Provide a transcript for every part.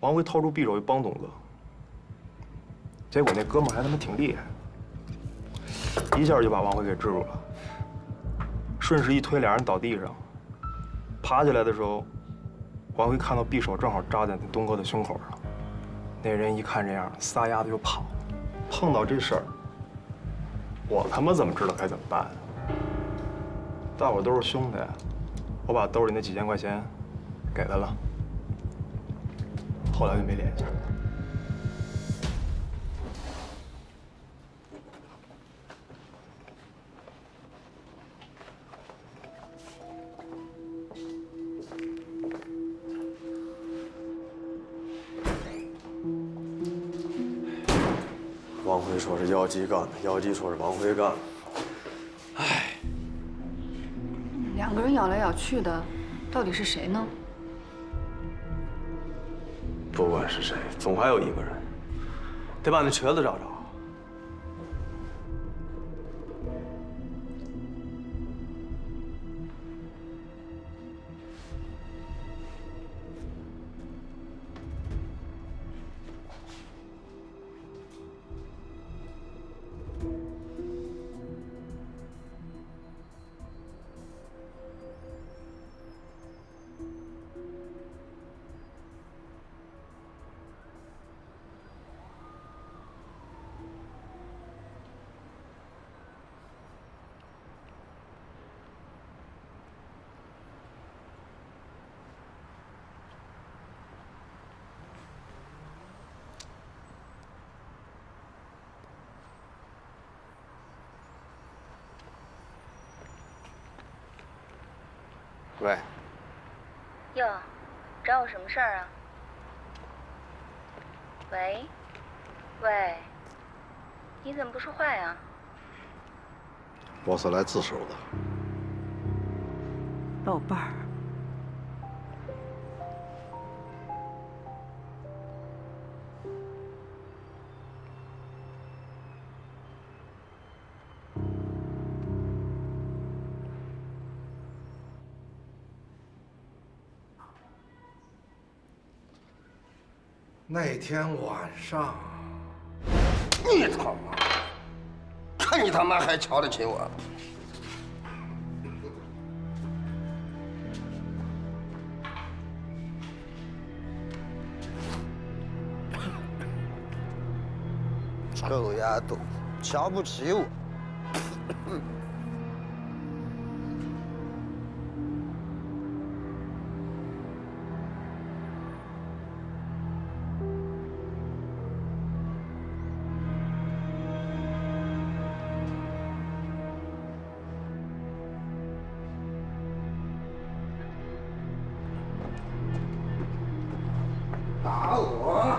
王辉掏出匕首去帮东哥，结果那哥们儿还他妈挺厉害，一下就把王辉给制住了。顺势一推，俩人倒地上。爬起来的时候，王辉看到匕首正好扎在那东哥的胸口上。那人一看这样，撒丫子就跑。碰到这事儿，我他妈怎么知道该怎么办？大伙都是兄弟，我把兜里那几千块钱给他了，后来就没联系了。王辉说是姚吉干的，姚吉说是王辉干的。唉，两个人咬来咬去的，到底是谁呢？不管是谁，总还有一个人，得把那瘸子找着。喂，哟，找我什么事儿啊？喂，喂，你怎么不说话呀？我是来自首的，宝贝儿，那天晚上，你他妈，看你他妈还瞧得起我！臭丫头，瞧不起我！打我！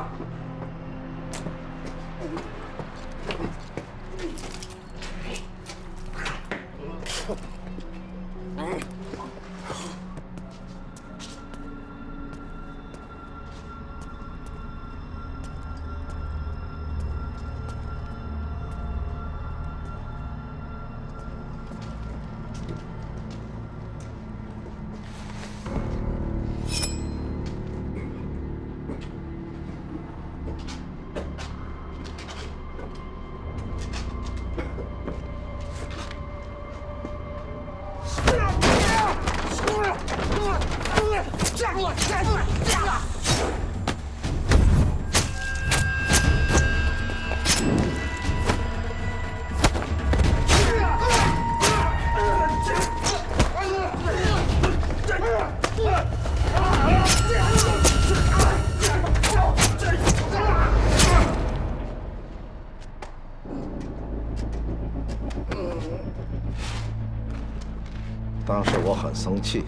当时我很生气，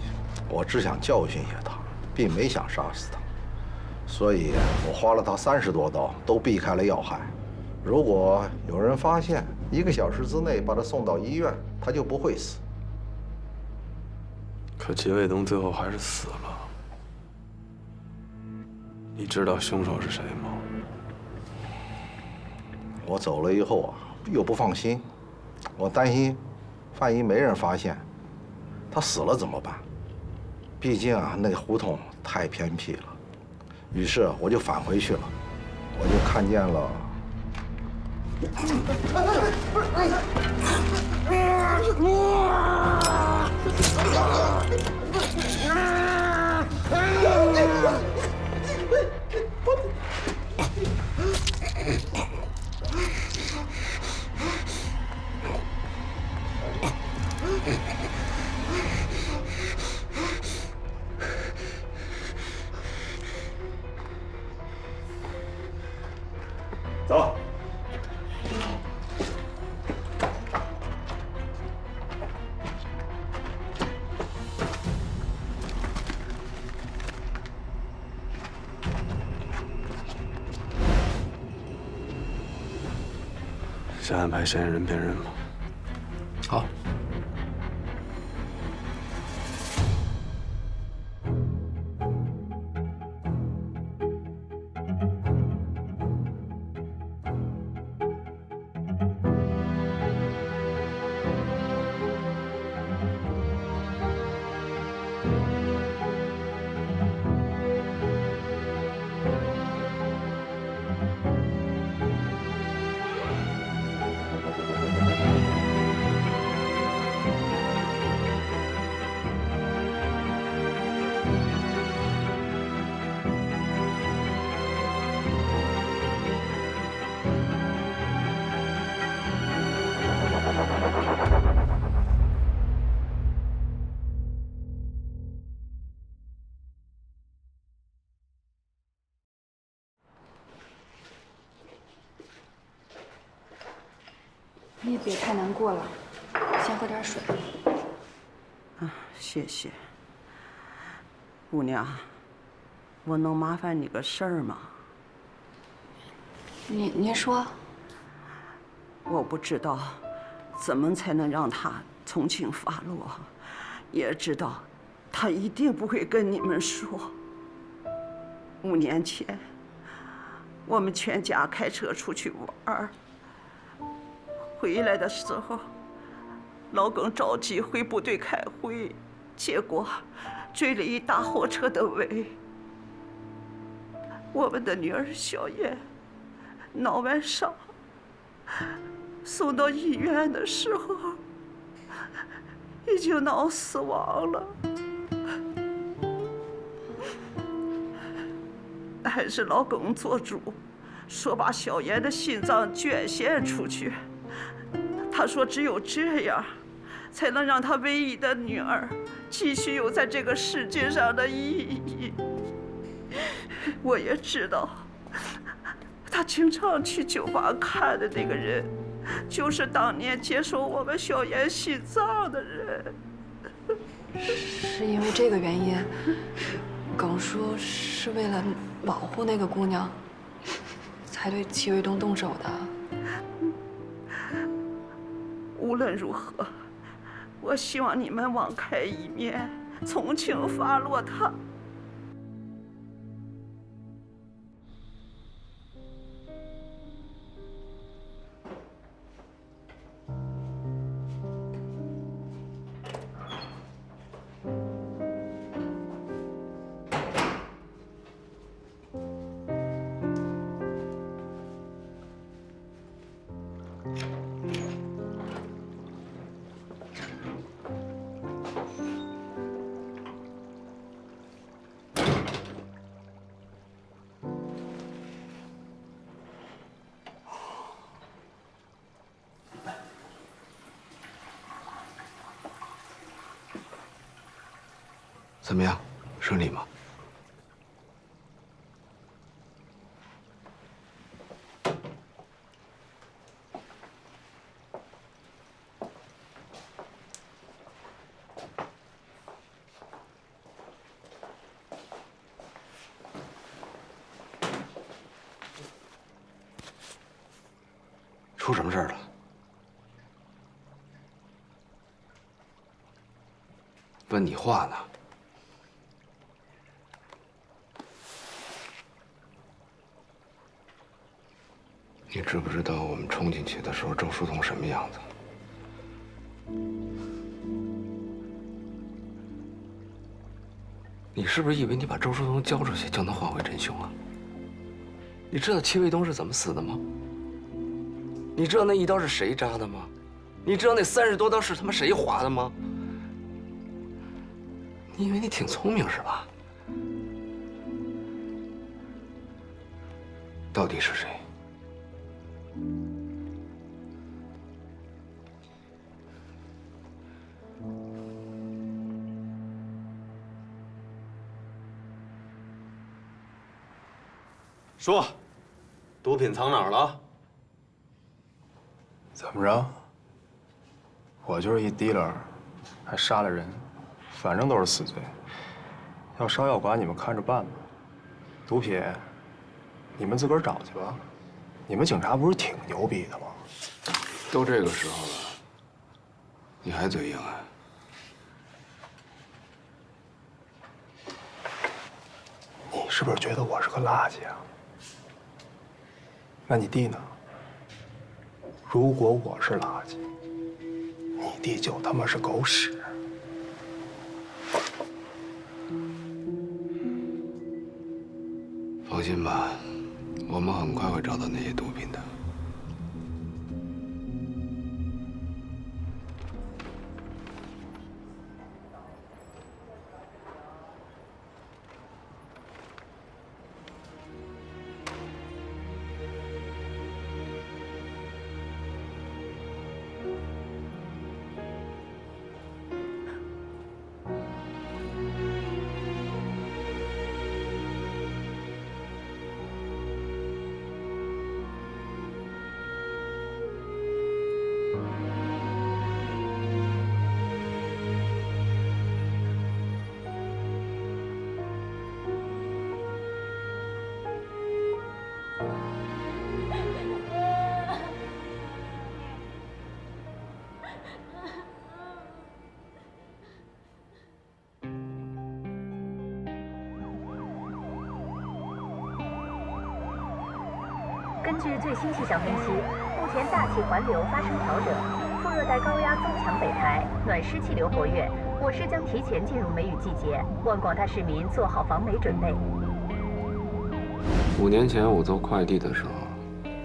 我只想教训一下他，并没想杀死他，所以我划了他30多刀，都避开了要害。如果有人发现，1个小时之内把他送到医院，他就不会死。可杰卫东最后还是死了。你知道凶手是谁吗？我走了以后啊，又不放心，我担心，万一没人发现，他死了怎么办？毕竟啊，那个胡同太偏僻了，于是我就返回去了，我就看见了。 走。先安排嫌疑人辨认吧。好。 你也别太难过了，先喝点水。啊，谢谢。姑娘，我能麻烦你个事儿吗？您说。我不知道怎么才能让他从轻发落，也知道他一定不会跟你们说。5年前，我们全家开车出去玩儿。 回来的时候，老耿着急回部队开会，结果追了一大货车的尾。我们的女儿小妍脑外伤，送到医院的时候已经脑死亡了。还是老耿做主，说把小妍的心脏捐献出去。 他说：“只有这样，才能让他唯一的女儿继续有在这个世界上的意义。”我也知道，他经常去酒吧看的那个人，就是当年接收我们小妍心脏的人。是因为这个原因，耿叔是为了保护那个姑娘，才对齐卫东动手的。 无论如何，我希望你们网开一面，从轻发落他。怎么样，顺利吗？出什么事儿了？问你话呢。 你知不知道我们冲进去的时候，周书彤什么样子？你是不是以为你把周书东交出去就能换回真凶啊？你知道戚卫东是怎么死的吗？你知道那一刀是谁扎的吗？你知道那30多刀是他妈谁划的吗？你以为你挺聪明是吧？到底是谁？说，毒品藏哪儿了？怎么着？我就是一 dealer， 还杀了人，反正都是死罪。要烧要剐，你们看着办吧。毒品，你们自个儿找去吧。你们警察不是挺牛逼的吗？都这个时候了，你还嘴硬啊？你是不是觉得我是个垃圾啊？那你弟呢？如果我是垃圾，你弟就他妈是狗屎。放心吧，我们很快会找到那些毒品的。根据最新气象分析，目前大气环流发生调整，副热带高压增强北抬，暖湿气流活跃，我市将提前进入梅雨季节，望广大市民做好防梅准备。5年前我做快递的时候，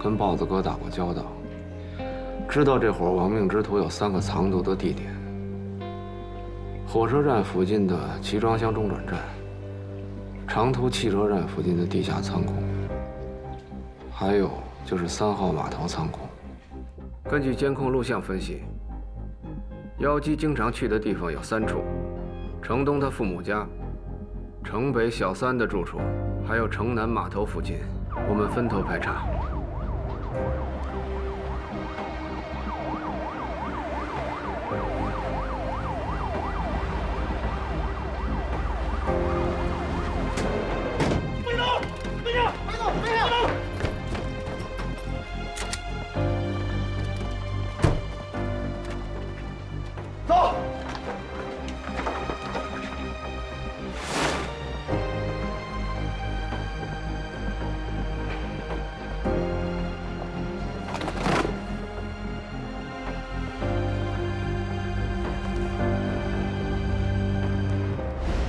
跟豹子哥打过交道，知道这伙亡命之徒有3个藏毒的地点：火车站附近的集装箱中转站，长途汽车站附近的地下仓库。还有就是3号码头仓库。根据监控录像分析，妖姬经常去的地方有3处：城东他父母家、城北小三的住处，还有城南码头附近。我们分头排查。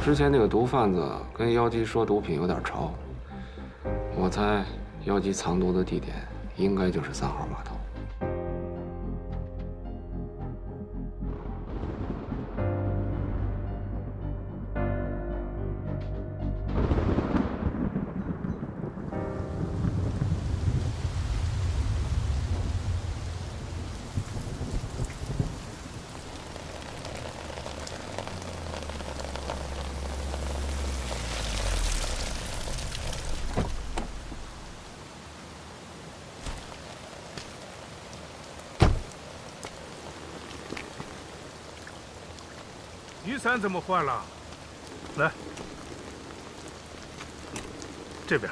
之前那个毒贩子跟妖姬说毒品有点潮，我猜妖姬藏毒的地点应该就是3号码头。雨伞怎么换了？来，这边。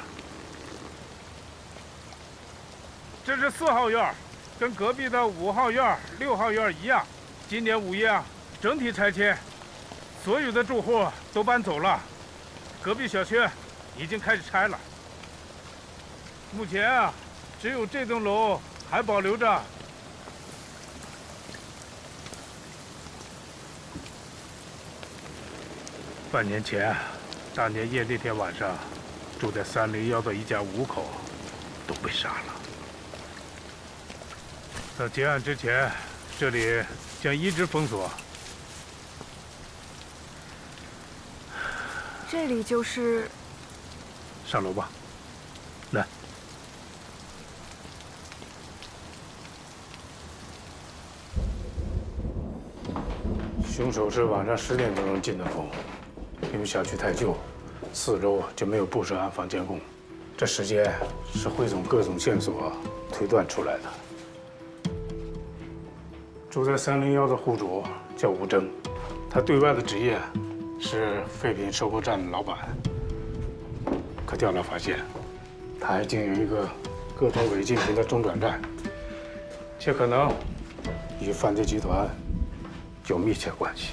这是4号院，跟隔壁的5号院、6号院一样。今年5月啊，整体拆迁，所有的住户都搬走了。隔壁小区已经开始拆了。目前啊，只有这栋楼还保留着。半年前，大年夜那天晚上，住在301的一家5口都被杀了。在结案之前，这里将一直封锁。这里就是。上楼吧，来。凶手是晚上10点钟进的屋，因为小区太旧，4周就没有布设安防监控，这时间是汇总各种线索推断出来的。住在301的户主叫吴征，他对外的职业是废品收购站的老板。可调查发现，他还经营一个各种违禁品的中转站，且可能与犯罪集团有密切关系。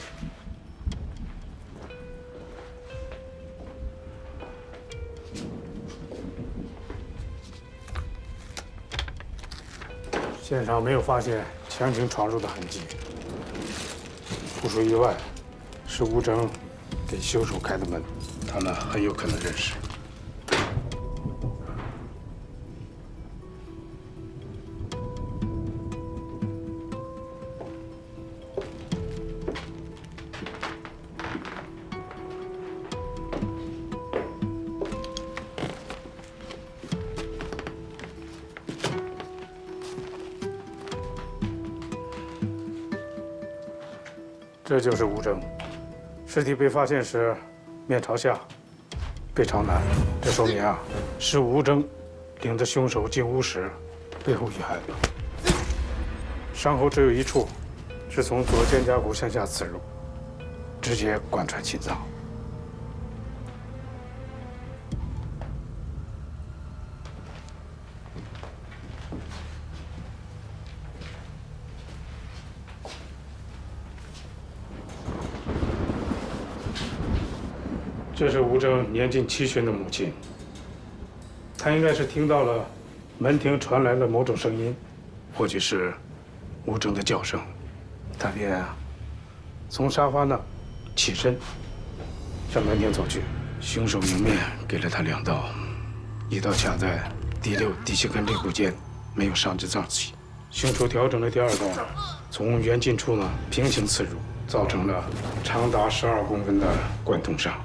现场没有发现强行闯入的痕迹，不出意外，是吴征给凶手开的门，他们很有可能认识。这就是吴征，尸体被发现时面朝下，背朝南，这说明是吴征领着凶手进屋时背后遇害的。伤口只有一处，是从左肩胛骨向下刺入，直接贯穿心脏。这是吴征年近70岁的母亲，她应该是听到了门厅传来了某种声音，或许是吴征的叫声，她便从沙发那起身向门厅走去。凶手迎面给了她2刀，一刀卡在第6、第7根肋骨间，没有伤及脏器。凶手调整了第2刀，从圆颈处呢平行刺入，造成了长达12公分的贯通伤。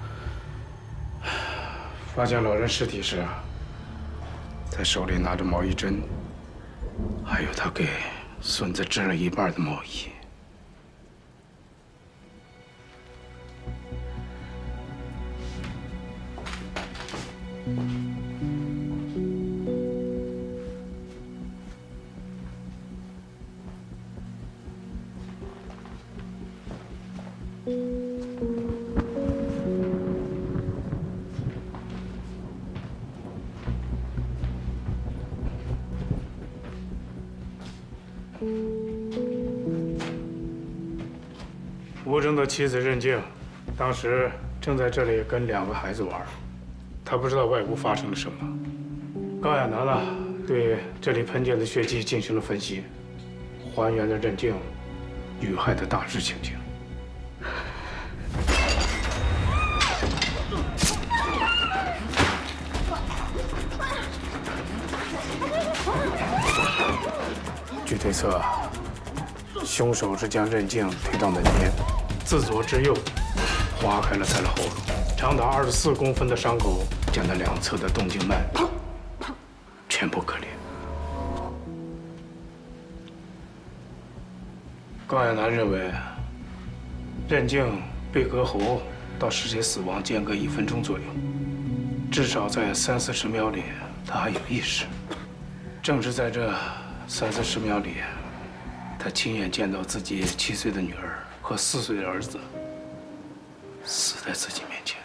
发现老人尸体时，他手里拿着毛衣针，还有他给孙子织了一半的毛衣。吴征的妻子任静，当时正在这里跟2个孩子玩，她不知道外屋发生了什么。高亚楠呢，对这里喷溅的血迹进行了分析，还原了任静遇害的大致情景。据推测，凶手是将任静推到门边，自左至右划开了他的喉咙，长达24公分的伤口将他2侧的动静脉全部割裂。高亚楠认为，任静被割喉到尸体死亡间隔1分钟左右，至少在30、40秒里，他还有意识。正是在这30、40秒里，他亲眼见到自己7岁的女儿和4岁的儿子死在自己面前。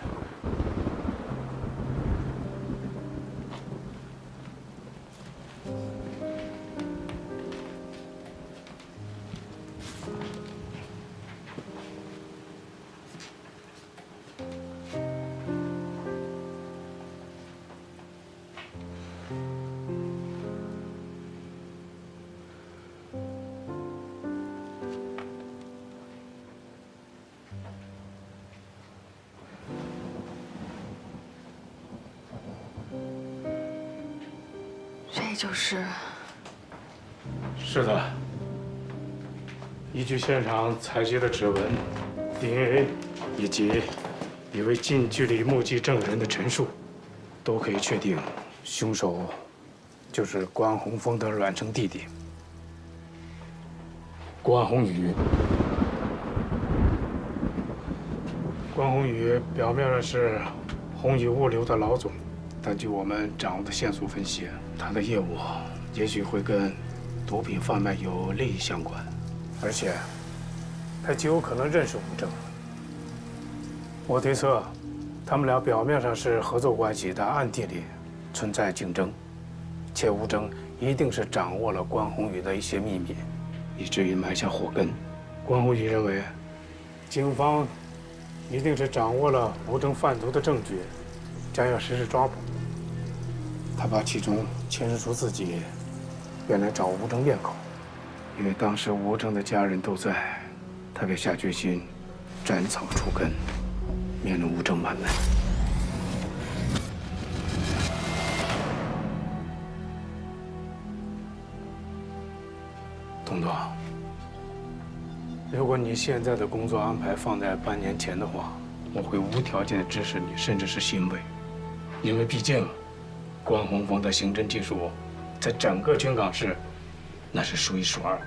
就是。是的。依据现场采集的指纹、DNA 以及一位近距离目击证人的陈述，都可以确定，凶手就是关宏峰的卵生弟弟关宏宇。关宏宇表面上是宏宇物流的老总，但据我们掌握的线索分析，他的业务也许会跟毒品贩卖有利益相关，而且他极有可能认识吴征。我推测，他们俩表面上是合作关系，但暗地里存在竞争，且吴征一定是掌握了关宏宇的一些秘密，以至于埋下祸根。关宏宇认为，警方一定是掌握了吴征贩毒的证据，将要实施抓捕。他把其中牵涉出自己原来找吴征灭口，因为当时吴征的家人都在，他便下决心斩草除根，免了吴征满门。东东，如果你现在的工作安排放在半年前的话，我会无条件支持你，甚至是欣慰，因为毕竟关宏峰的刑侦技术在整个军港市那是数一数二的。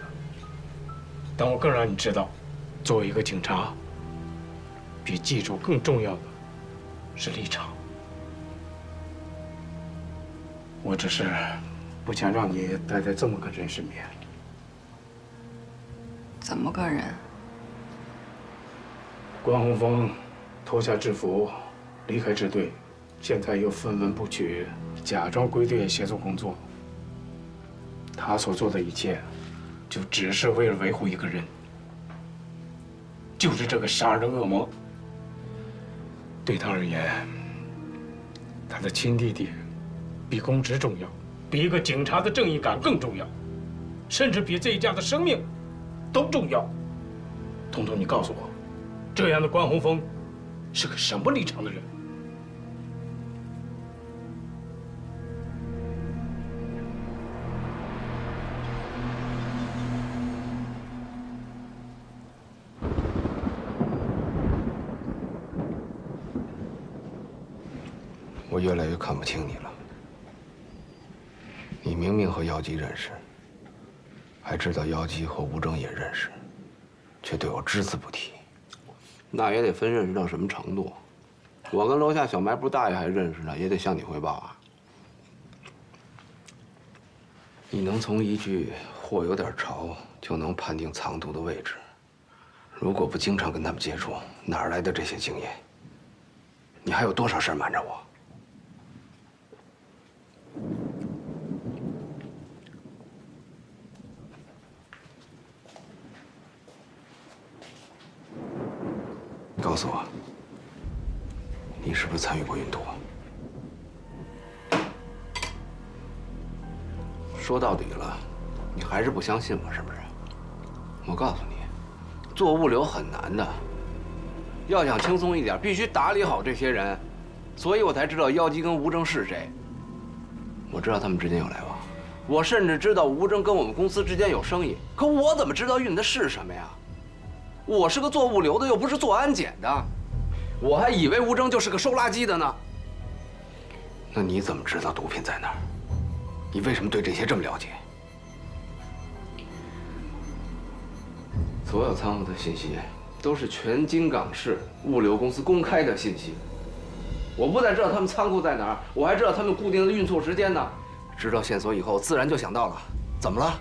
但我更让你知道，作为一个警察，比技术更重要的是立场。我只是不想让你待在这么个人身边。怎么个人？关宏峰脱下制服，离开支队，现在又分文不取，假装归队协助工作。他所做的一切，就只是为了维护一个人，就是这个杀人的恶魔。对他而言，他的亲弟弟比公职重要，比一个警察的正义感更重要，甚至比这一家的生命都重要。彤彤，你告诉我，这样的关宏峰是个什么立场的人？我越来越看不清你了。你明明和姚基认识，还知道姚基和吴征也认识，却对我只字不提。那也得分认识到什么程度。我跟楼下小卖部大爷还认识呢，也得向你汇报啊。你能从一句“货有点潮”就能判定藏毒的位置，如果不经常跟他们接触，哪儿来的这些经验？你还有多少事儿瞒着我？告诉我，你是不是参与过运毒？说到底了，你还是不相信我，是不是？我告诉你，做物流很难的，要想轻松一点，必须打理好这些人。所以我才知道姚基跟吴征是谁。我知道他们之间有来往，我甚至知道吴征跟我们公司之间有生意。可我怎么知道运的是什么呀？我是个做物流的，又不是做安检的，我还以为吴征就是个收垃圾的呢。那你怎么知道毒品在哪儿？你为什么对这些这么了解？所有仓库的信息都是全京港市物流公司公开的信息。我不但知道他们仓库在哪儿，我还知道他们固定的运错时间呢。知道线索以后，自然就想到了，怎么了？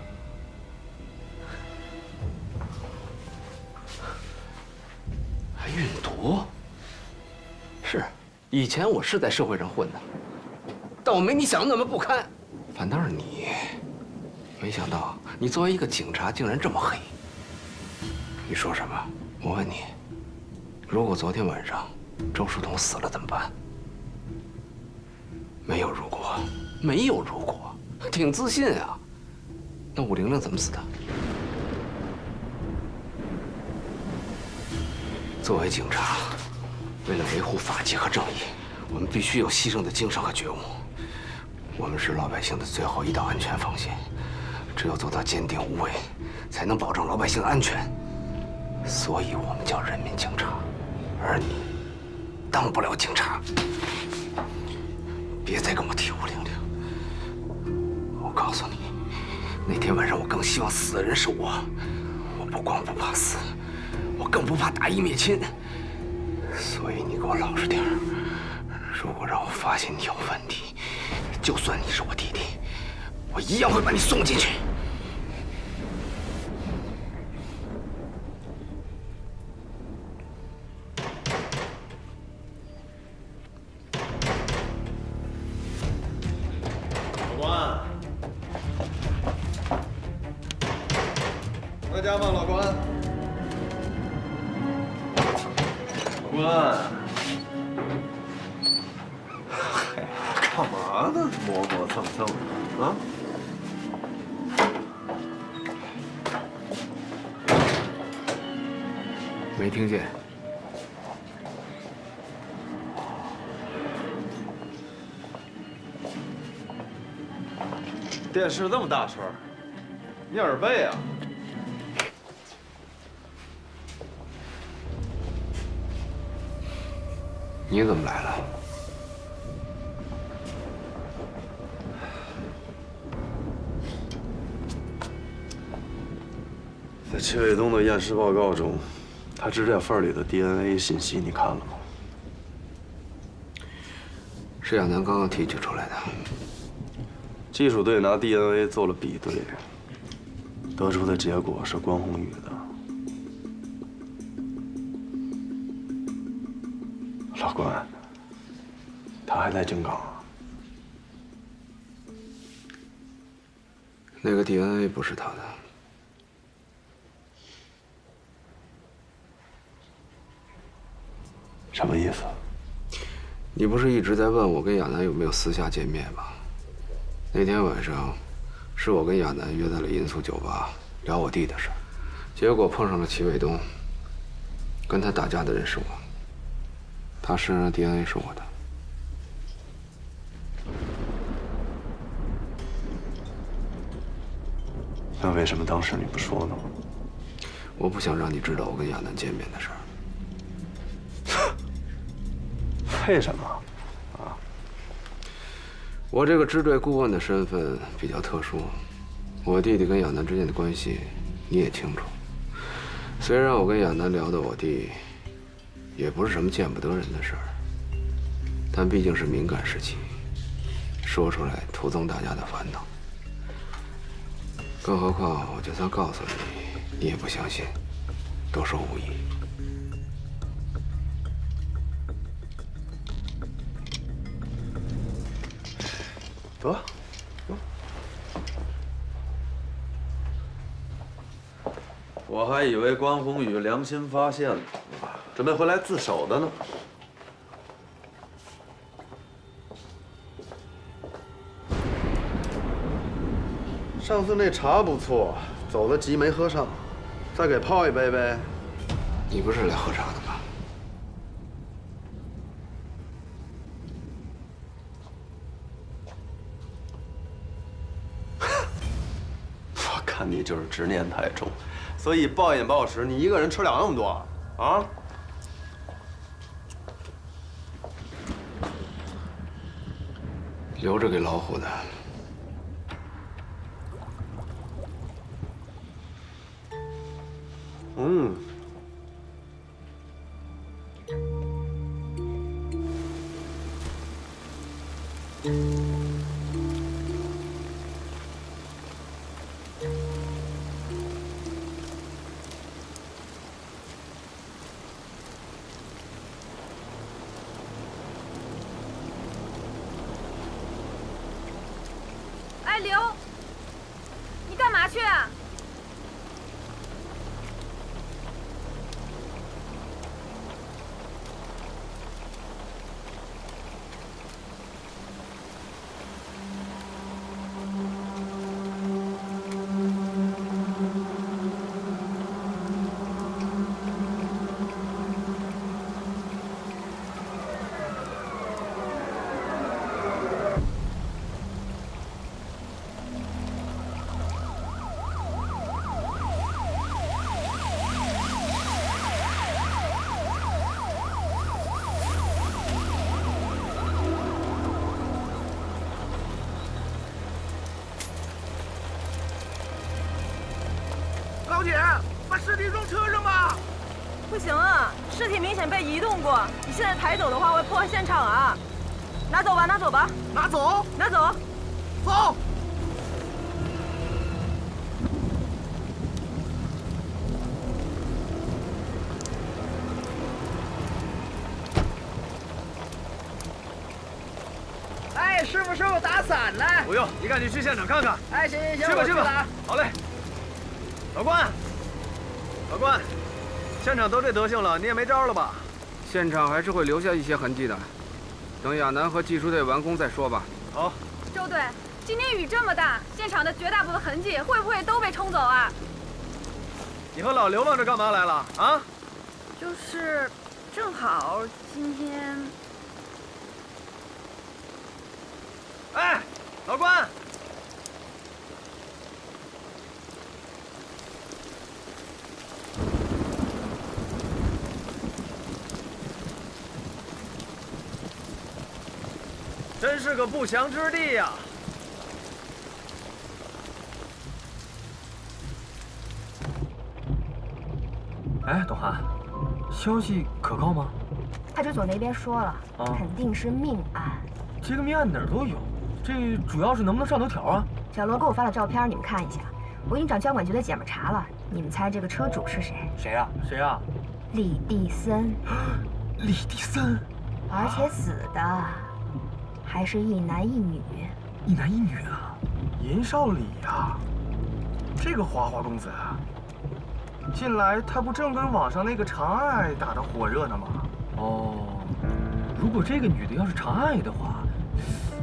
还运毒？是，以前我是在社会上混的，但我没你想的那么不堪。反倒是你，没想到你作为一个警察竟然这么黑。你说什么？我问你，如果昨天晚上周书彤死了怎么办？没有如果，没有如果，挺自信啊。那武玲玲怎么死的？作为警察，为了维护法纪和正义，我们必须有牺牲的精神和觉悟。我们是老百姓的最后一道安全防线，只有做到坚定无畏，才能保证老百姓安全。所以我们叫人民警察，而你当不了警察。别再跟我提500。我告诉你，那天晚上我更希望死的人是我。我不光不怕死，我更不怕打一灭亲。所以你给我老实点儿。如果让我发现你有问题，就算你是我弟弟，我一样会把你送进去。老关，在家吗？老关，老关。 干嘛呢？磨磨蹭蹭的啊！没听见。电视那么大声，你耳背啊？你怎么来了？ 在戚卫东的验尸报告中，他指甲缝里的 DNA 信息你看了吗？是亚楠刚刚提取出来的。技术队拿 DNA 做了比对，得出的结果是关宏宇的。老关，他还在京港啊？那个 DNA 不是他的。 什么意思？你不是一直在问我跟亚楠有没有私下见面吗？那天晚上，是我跟亚楠约在了银宿酒吧聊我弟的事儿，结果碰上了齐卫东。跟他打架的人是我，他身上的 DNA 是我的。那为什么当时你不说呢？我不想让你知道我跟亚楠见面的事儿。 为什么？啊？我这个支队顾问的身份比较特殊，我弟弟跟亚楠之间的关系你也清楚。虽然我跟亚楠聊的我弟，也不是什么见不得人的事儿，但毕竟是敏感时期，说出来徒增大家的烦恼。更何况，我就算告诉你，你也不相信，多说无益。 得，我还以为关宏宇良心发现了，准备回来自首的呢。上次那茶不错，走得急没喝上，再给泡一杯呗。你不是来喝茶的吗？ 看你就是执念太重，所以暴饮暴食，你一个人吃了那么多啊？留着给老虎的。嗯。哎，刘，你干嘛去啊？不行啊，尸体明显被移动过，你现在抬走的话会破坏现场啊！拿走吧，拿走吧，拿走，拿走，走。哎，师傅打伞呢？不用，你赶紧去现场看看。哎，行，去吧去吧。好嘞。老关，老关，现场都这德行了，你也没招了吧？现场还是会留下一些痕迹的，等亚楠和技术队完工再说吧。好。周队，今天雨这么大，现场的绝大部分痕迹会不会都被冲走啊？你和老刘往这干嘛来了啊？就是，正好今天。哎，老关。真是个不祥之地呀！哎，董涵，消息可靠吗？派出所那边说了，肯定是命案。这个命案哪儿都有，这主要是能不能上头条啊？小罗给我发了照片，你们看一下。我已经找交管局的姐们查了，你们猜这个车主是谁？谁呀？谁呀？李地森。李地森，而且死的还是一男一女。一男一女啊？银少礼呀，这个花花公子，近来他不正跟网上那个长爱打得火热呢吗？哦，如果这个女的要是长爱的话，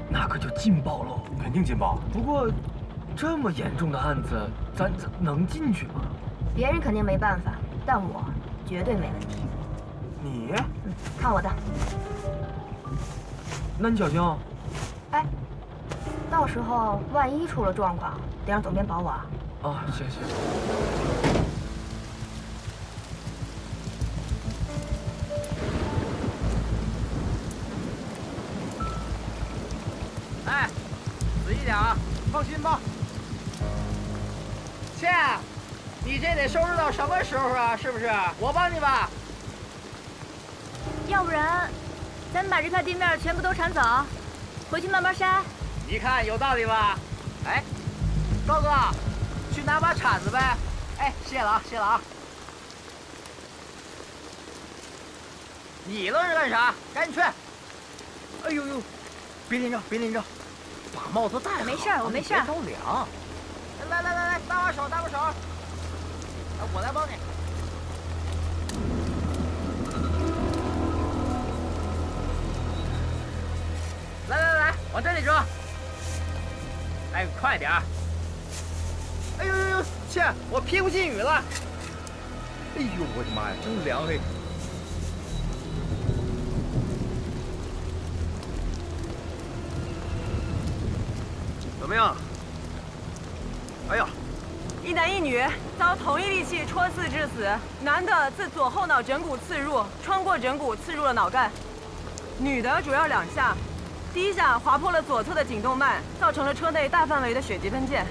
那可就劲爆喽！肯定劲爆。不过，这么严重的案子，咱能进去吗？别人肯定没办法，但我绝对没问题。你？看我的。那你小心哦。哎，到时候万一出了状况，得让总编保我啊。啊，行。哎，仔细点啊，放心吧。切，你这得收拾到什么时候啊？是不是？我帮你吧。要不然，咱们把这块地面全部都铲走，回去慢慢筛。你看有道理吧？哎，高哥，去拿把铲子呗。哎，谢了啊。你愣是干啥？赶紧去！哎呦，别淋着，把帽子戴好。没事，我没事。别着凉。来，搭把手。我来帮你。来，往这里折。哎，快点儿！哎呦，切，我屁股进雨了。哎呦，我的妈呀，真凉嘿！怎么样？哎呀，一男一女遭同一利器戳刺致死，男的自左后脑枕骨刺入，穿过枕骨刺入了脑干；女的主要2下。第1下划破了左侧的颈动脉，造成了车内大范围的血迹喷溅；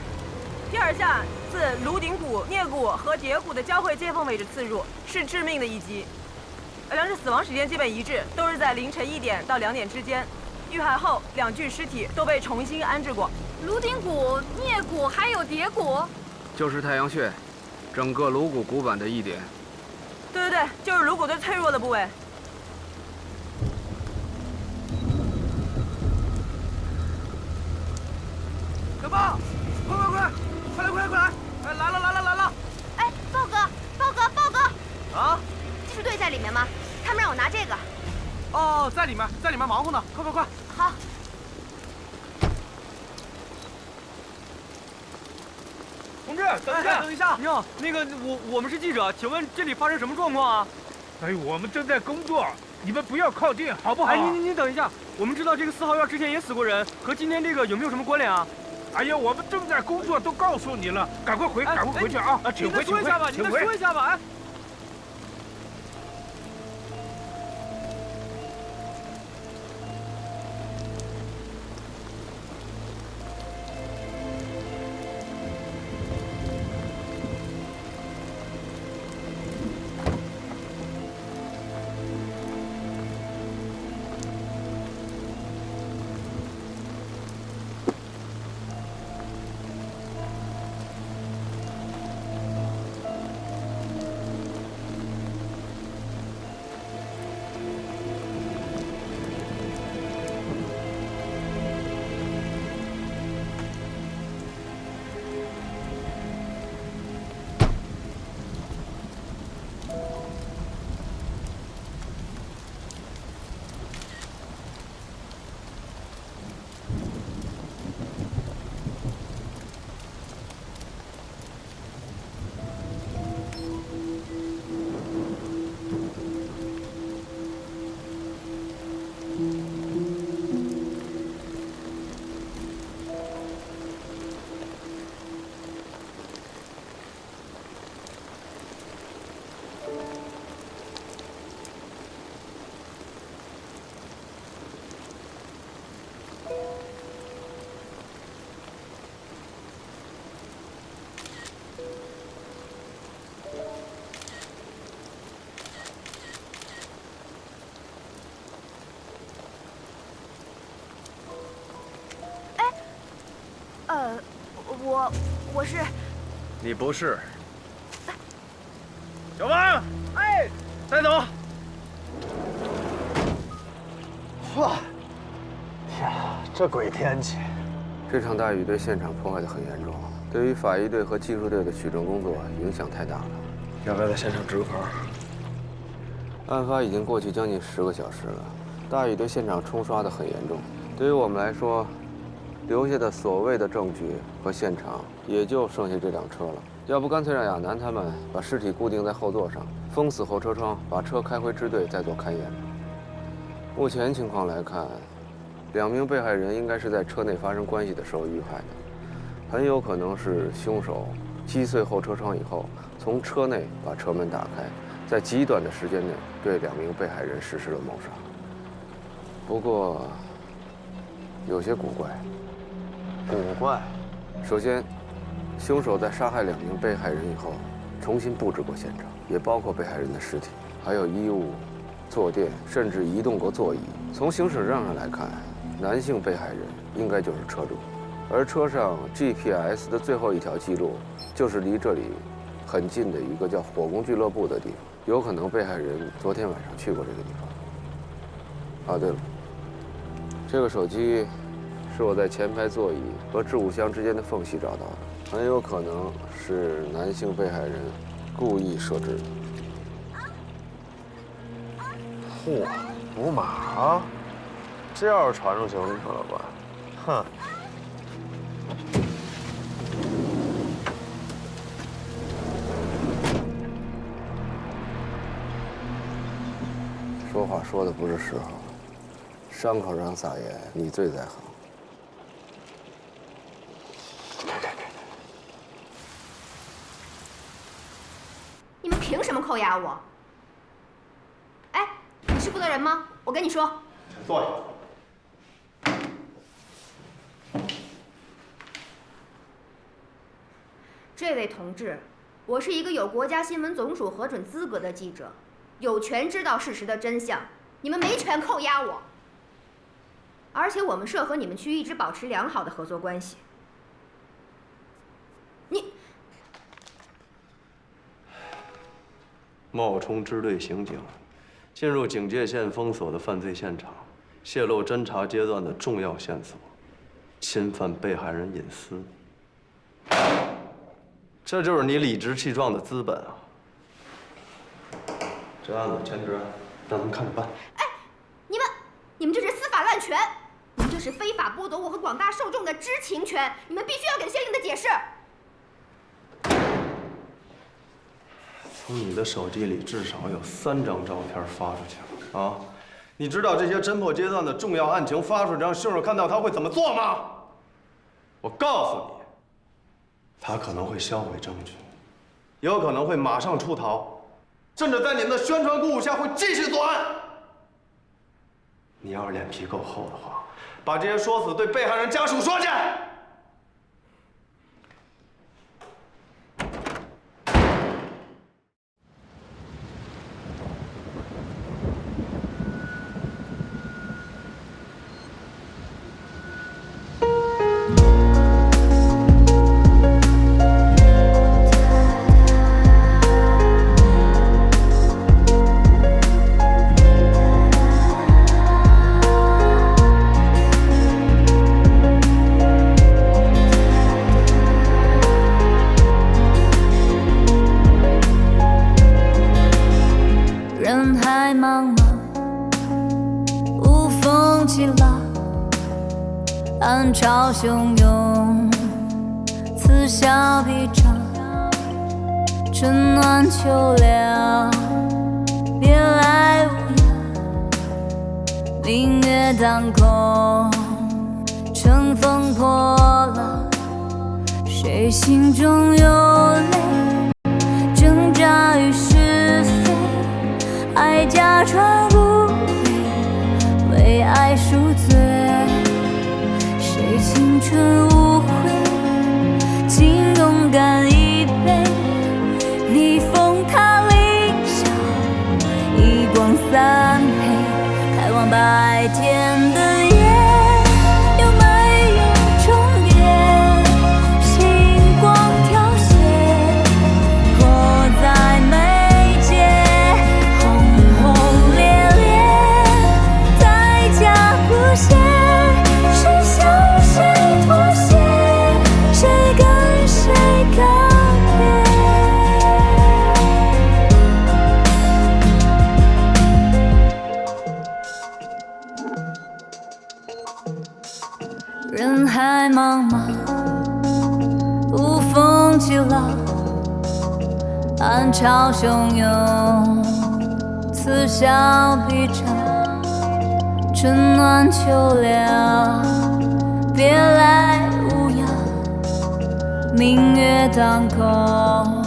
第2下自颅顶骨、颞骨和蝶骨的交汇接缝位置刺入，是致命的一击。2者死亡时间基本一致，都是在凌晨1点到2点之间。遇害后，2具尸体都被重新安置过。颅顶骨、颞骨还有蝶骨，就是太阳穴，整个颅骨骨板的一点。对，就是颅骨最脆弱的部位。小豹，快来！哎，来了！哎，豹哥！啊？技术队在里面吗？他们让我拿这个。哦，在里面忙活呢，快！好。同志，等一下！你好，那个我们是记者，请问这里发生什么状况啊？哎，我们正在工作，你们不要靠近，好不好？哎，您等一下，我们知道这个4号院之前也死过人，和今天这个有没有什么关联啊？哎呀，我们正在工作，都告诉你了，赶快回去啊！请回。您再说一下吧，哎。我是。你不是。小王，哎，带走。哇！天啊，这鬼天气！这场大雨对现场破坏得很严重，对于法医队和技术队的取证工作影响太大了。要不要在现场值个班？案发已经过去将近10个小时了，大雨对现场冲刷得很严重。对于我们来说，留下的所谓的证据和现场也就剩下这辆车了。要不干脆让亚楠他们把尸体固定在后座上，封死后车窗，把车开回支队再做勘验。目前情况来看，2名被害人应该是在车内发生关系的时候遇害的，很有可能是凶手击碎后车窗以后，从车内把车门打开，在极短的时间内对2名被害人实施了谋杀。不过，有些古怪。古怪。首先，凶手在杀害2名被害人以后，重新布置过现场，也包括被害人的尸体，还有衣物、坐垫，甚至移动过座椅。从行驶证上来看，男性被害人应该就是车主，而车上 GPS 的最后一条记录就是离这里很近的一个叫火宫俱乐部的地方，有可能被害人昨天晚上去过这个地方。啊，对了，这个手机是我在前排座椅和置物箱之间的缝隙找到的，很有可能是男性被害人故意设置的。嚯，五马，这要是传出去了可吧？哼！说话说的不是时候，伤口上撒盐，你最在行。你们凭什么扣押我？哎，你是负责人吗？我跟你说，请坐下。这位同志，我是一个有国家新闻总署核准资格的记者，有权知道事实的真相。你们没权扣押我。而且我们社和你们区一直保持良好的合作关系。冒充支队刑警，进入警戒线封锁的犯罪现场，泄露侦查阶段的重要线索，侵犯被害人隐私。这就是你理直气壮的资本啊！这案子前置案，让他们看着办。哎，你们这是司法滥权，你们这是非法剥夺我和广大受众的知情权，你们必须要给相应的解释。从你的手机里至少有3张照片发出去了啊！你知道这些侦破阶段的重要案情发出去，让凶手看到他会怎么做吗？我告诉你，他可能会销毁证据，也有可能会马上出逃，甚至在你们的宣传鼓舞下会继续作案。你要是脸皮够厚的话，把这些说辞对被害人家属说去。暗潮汹涌，此消彼长，春暖秋凉，别来无恙。明月当空，乘风破浪，谁心中有泪？挣扎于是非，爱假装不为，为爱赎罪。谁青春无悔，请勇敢一杯，逆风踏理想，一光三配，开往白天的夜，有没有终点？幸人海茫茫，无风起浪，暗潮汹涌，此消彼长，春暖秋凉，别来无恙，明月当空，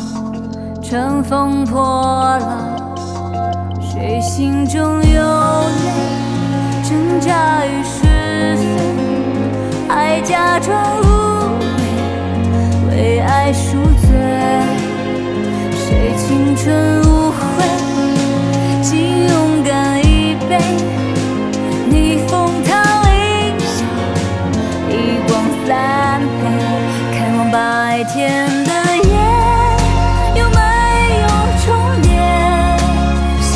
乘风破浪，谁心中有泪，挣扎于是非，还假装无悔，为爱赎罪，谁青春无悔，竟勇敢一杯，逆风淌理想，一光三黑，看望白天的夜，有没有重叠，星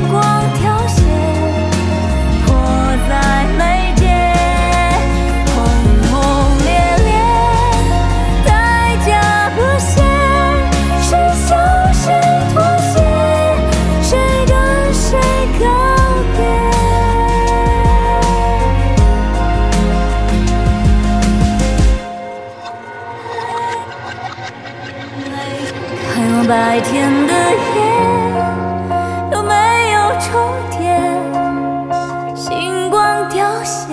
光凋谢，迫在眉间，轰轰烈烈，代价不屑，谁向谁妥协，谁跟谁告别。看望白天的夜，有没有重叠，星光凋谢。